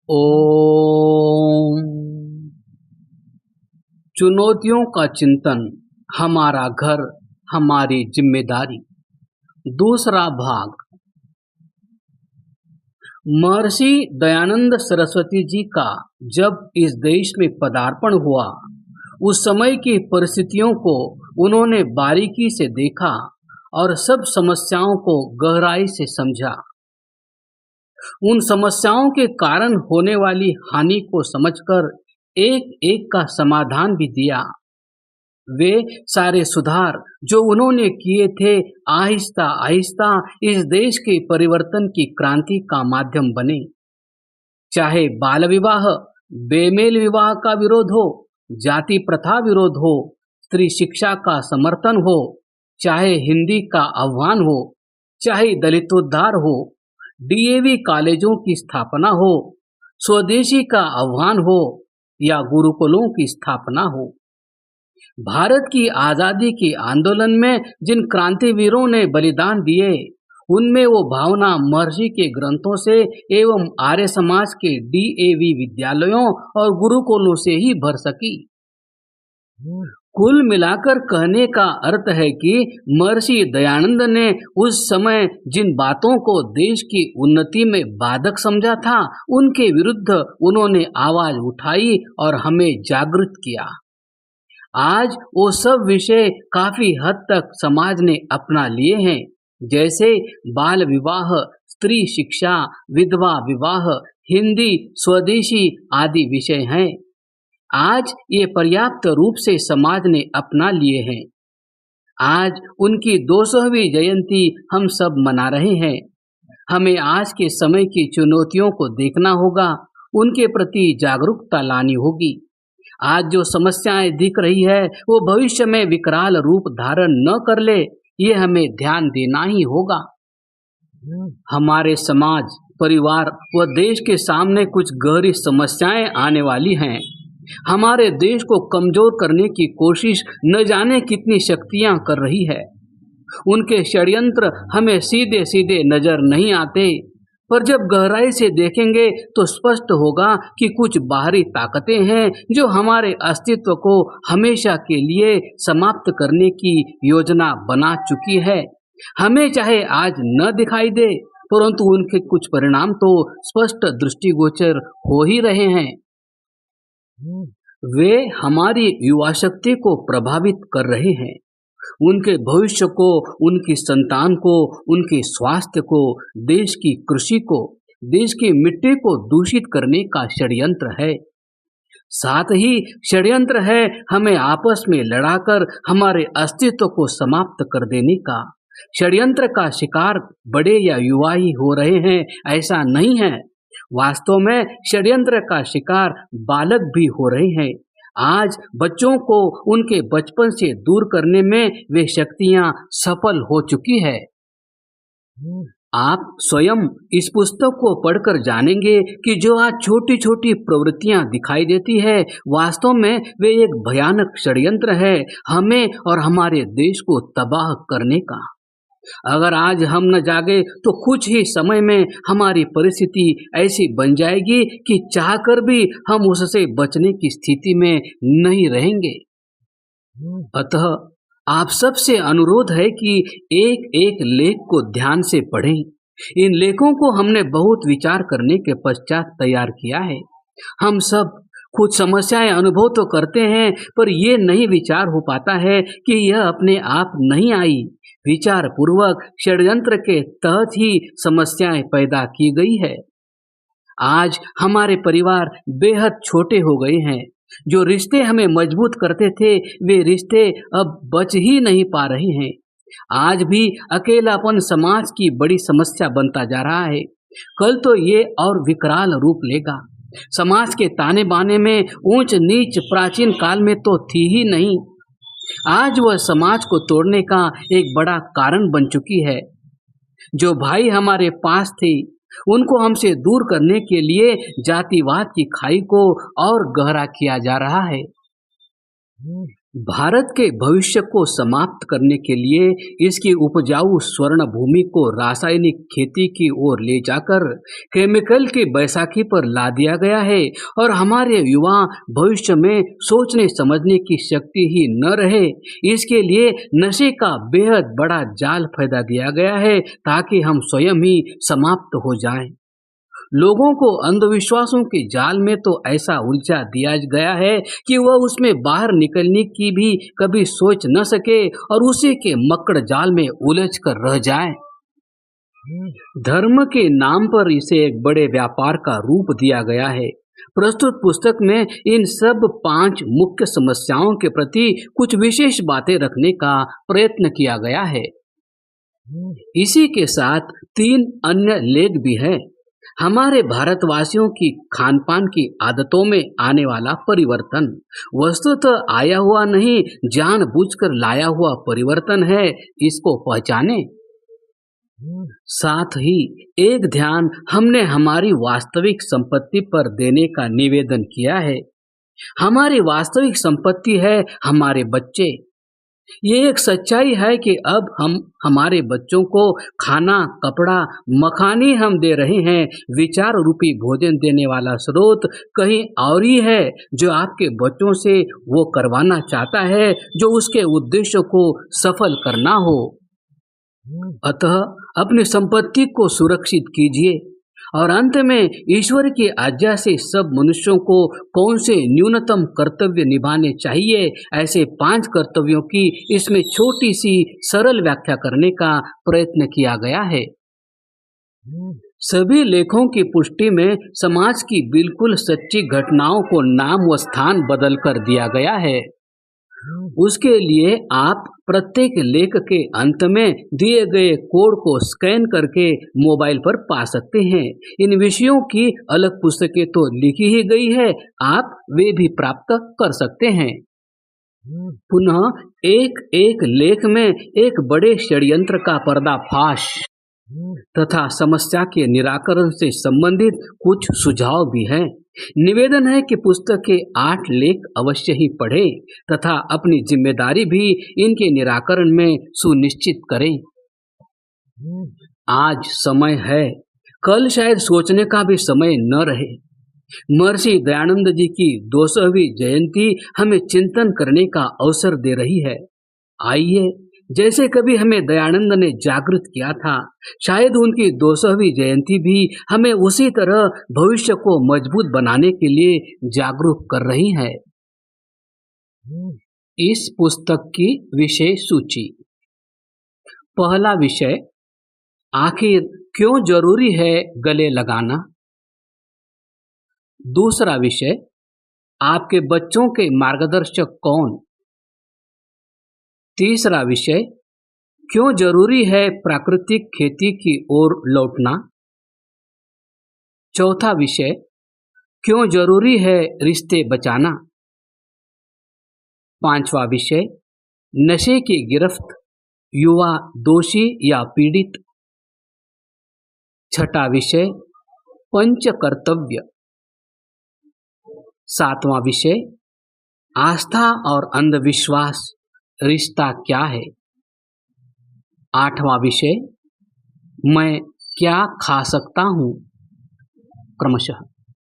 ओम। चुनौतियों का चिंतन, हमारा घर, हमारी जिम्मेदारी। दूसरा भाग। महर्षि दयानंद सरस्वती जी का जब इस देश में पदार्पण हुआ, उस समय की परिस्थितियों को उन्होंने बारीकी से देखा और सब समस्याओं को गहराई से समझा। उन समस्याओं के कारण होने वाली हानि को समझकर एक एक का समाधान भी दिया। वे सारे सुधार जो उन्होंने किए थे, आहिस्ता आहिस्ता इस देश के परिवर्तन की क्रांति का माध्यम बने। चाहे बाल विवाह, बेमेल विवाह का विरोध हो, जाति प्रथा विरोध हो, स्त्री शिक्षा का समर्थन हो, चाहे हिंदी का आह्वान हो, चाहे दलितोद्धार हो, डीएवी कॉलेजों की स्थापना हो, स्वदेशी का आह्वान हो या गुरुकुलों की स्थापना हो। भारत की आजादी के आंदोलन में जिन क्रांतिवीरों ने बलिदान दिए, उनमें वो भावना महर्षि के ग्रंथों से एवं आर्य समाज के डीएवी विद्यालयों और गुरुकुलों से ही भर सकी। कुल मिलाकर कहने का अर्थ है कि महर्षि दयानंद ने उस समय जिन बातों को देश की उन्नति में बाधक समझा था, उनके विरुद्ध उन्होंने आवाज उठाई और हमें जागृत किया। आज वो सब विषय काफी हद तक समाज ने अपना लिए हैं, जैसे बाल विवाह, स्त्री शिक्षा, विधवा विवाह, हिंदी, स्वदेशी आदि विषय हैं। आज ये पर्याप्त रूप से समाज ने अपना लिए हैं। आज उनकी 200वीं जयंती हम सब मना रहे हैं। हमें आज के समय की चुनौतियों को देखना होगा, उनके प्रति जागरूकता लानी होगी। आज जो समस्याएं दिख रही है, वो भविष्य में विकराल रूप धारण न कर ले, ये हमें ध्यान देना ही होगा। हमारे समाज, परिवार व देश के सामने कुछ गहरी समस्याएं आने वाली हैं। हमारे देश को कमजोर करने की कोशिश न जाने कितनी शक्तियां कर रही है। उनके षड्यंत्र हमें सीधे सीधे नजर नहीं आते, पर जब गहराई से देखेंगे तो स्पष्ट होगा कि कुछ बाहरी ताकतें हैं जो हमारे अस्तित्व को हमेशा के लिए समाप्त करने की योजना बना चुकी है। हमें चाहे आज न दिखाई दे, परंतु उनके कुछ परिणाम तो स्पष्ट दृष्टिगोचर हो ही रहे हैं। वे हमारी युवा शक्ति को प्रभावित कर रहे हैं। उनके भविष्य को, उनकी संतान को, उनके स्वास्थ्य को, देश की कृषि को, देश की मिट्टी को दूषित करने का षड्यंत्र है। साथ ही षड्यंत्र है हमें आपस में लड़ाकर हमारे अस्तित्व को समाप्त कर देने का। षड्यंत्र का शिकार बड़े या युवा ही हो रहे हैं, ऐसा नहीं है। वास्तव में षड्यंत्र का शिकार बालक भी हो रहे हैं। आज बच्चों को उनके बचपन से दूर करने में वे शक्तियां सफल हो चुकी है। आप स्वयं इस पुस्तक को पढ़कर जानेंगे कि जो आज छोटी छोटी प्रवृत्तियां दिखाई देती है, वास्तव में वे एक भयानक षड्यंत्र है हमें और हमारे देश को तबाह करने का। अगर आज हम न जागे तो कुछ ही समय में हमारी परिस्थिति ऐसी बन जाएगी कि चाहकर भी हम उससे बचने की स्थिति में नहीं रहेंगे। अतः आप सबसे अनुरोध है कि एक एक लेख को ध्यान से पढ़ें। इन लेखों को हमने बहुत विचार करने के पश्चात तैयार किया है। हम सब कुछ समस्याएं अनुभव तो करते हैं, पर यह नहीं विचार हो पाता है कि यह अपने आप नहीं आई। विचार पूर्वक षड्यंत्र के तहत ही समस्याएं पैदा की गई है। आज हमारे परिवार बेहद छोटे हो गए हैं। जो रिश्ते हमें मजबूत करते थे, वे रिश्ते अब बच ही नहीं पा रहे हैं। आज भी अकेलापन समाज की बड़ी समस्या बनता जा रहा है। कल तो ये और विकराल रूप लेगा। समाज के ताने बाने में ऊंच नीच प्राचीन काल में तो थी ही नहीं। आज वह समाज को तोड़ने का एक बड़ा कारण बन चुकी है। जो भाई हमारे पास थे, उनको हमसे दूर करने के लिए जातिवाद की खाई को और गहरा किया जा रहा है। भारत के भविष्य को समाप्त करने के लिए इसकी उपजाऊ स्वर्ण भूमि को रासायनिक खेती की ओर ले जाकर केमिकल की बैसाखी पर ला दिया गया है और हमारे युवा भविष्य में सोचने समझने की शक्ति ही न रहे, इसके लिए नशे का बेहद बड़ा जाल फैला दिया गया है ताकि हम स्वयं ही समाप्त हो जाएं। लोगों को अंधविश्वासों के जाल में तो ऐसा उलझा दिया गया है कि वह उसमें बाहर निकलने की भी कभी सोच न सके और उसी के मकड़ जाल में उलझ कर रह जाए। धर्म के नाम पर इसे एक बड़े व्यापार का रूप दिया गया है। प्रस्तुत पुस्तक में इन सब 5 मुख्य समस्याओं के प्रति कुछ विशेष बातें रखने का प्रयत्न किया गया है। इसी के साथ 3 अन्य लेख भी हैं। हमारे भारतवासियों की खानपान की आदतों में आने वाला परिवर्तन वस्तुतः आया हुआ नहीं, जानबूझकर लाया हुआ परिवर्तन है, इसको पहचाने। साथ ही एक ध्यान हमने हमारी वास्तविक संपत्ति पर देने का निवेदन किया है। हमारी वास्तविक संपत्ति है हमारे बच्चे। ये एक सच्चाई है कि अब हम हमारे बच्चों को खाना, कपड़ा, मकानी हम दे रहे हैं। विचार रूपी भोजन देने वाला स्रोत कहीं और ही है जो आपके बच्चों से वो करवाना चाहता है जो उसके उद्देश्य को सफल करना हो। अतः अपनी संपत्ति को सुरक्षित कीजिए और अंत में ईश्वर की आज्ञा से सब मनुष्यों को कौन से न्यूनतम कर्तव्य निभाने चाहिए, ऐसे 5 कर्तव्यों की इसमें छोटी सी सरल व्याख्या करने का प्रयत्न किया गया है। सभी लेखों की पुष्टि में समाज की बिल्कुल सच्ची घटनाओं को नाम व स्थान बदल कर दिया गया है। उसके लिए आप प्रत्येक लेख के अंत में दिए गए कोड को स्कैन करके मोबाइल पर पा सकते हैं। इन विषयों की अलग पुस्तकें तो लिखी ही गई है, आप वे भी प्राप्त कर सकते हैं। पुनः एक एक लेख में एक बड़े षड्यंत्र का पर्दाफाश तथा समस्या के निराकरण से संबंधित कुछ सुझाव भी हैं। निवेदन है कि पुस्तक के 8 लेख अवश्य ही पढ़ें तथा अपनी जिम्मेदारी भी इनके निराकरण में सुनिश्चित करें। आज समय है, कल शायद सोचने का भी समय न रहे। महर्षि दयानंद जी की 200वीं जयंती हमें चिंतन करने का अवसर दे रही है। आइए, जैसे कभी हमें दयानंद ने जागृत किया था, शायद उनकी 200वीं जयंती भी हमें उसी तरह भविष्य को मजबूत बनाने के लिए जागरूक कर रही है। इस पुस्तक की विषय सूची। पहला विषय, आखिर क्यों जरूरी है गले लगाना। दूसरा विषय, आपके बच्चों के मार्गदर्शक कौन। तीसरा विषय, क्यों जरूरी है प्राकृतिक खेती की ओर लौटना। चौथा विषय, क्यों जरूरी है रिश्ते बचाना। पांचवा विषय, नशे की गिरफ्त, युवा दोषी या पीड़ित। छठा विषय, पंच कर्तव्य। सातवां विषय, आस्था और अंधविश्वास, रिश्ता क्या है। आठवां विषय, मैं क्या खा सकता हूं, क्रमशः।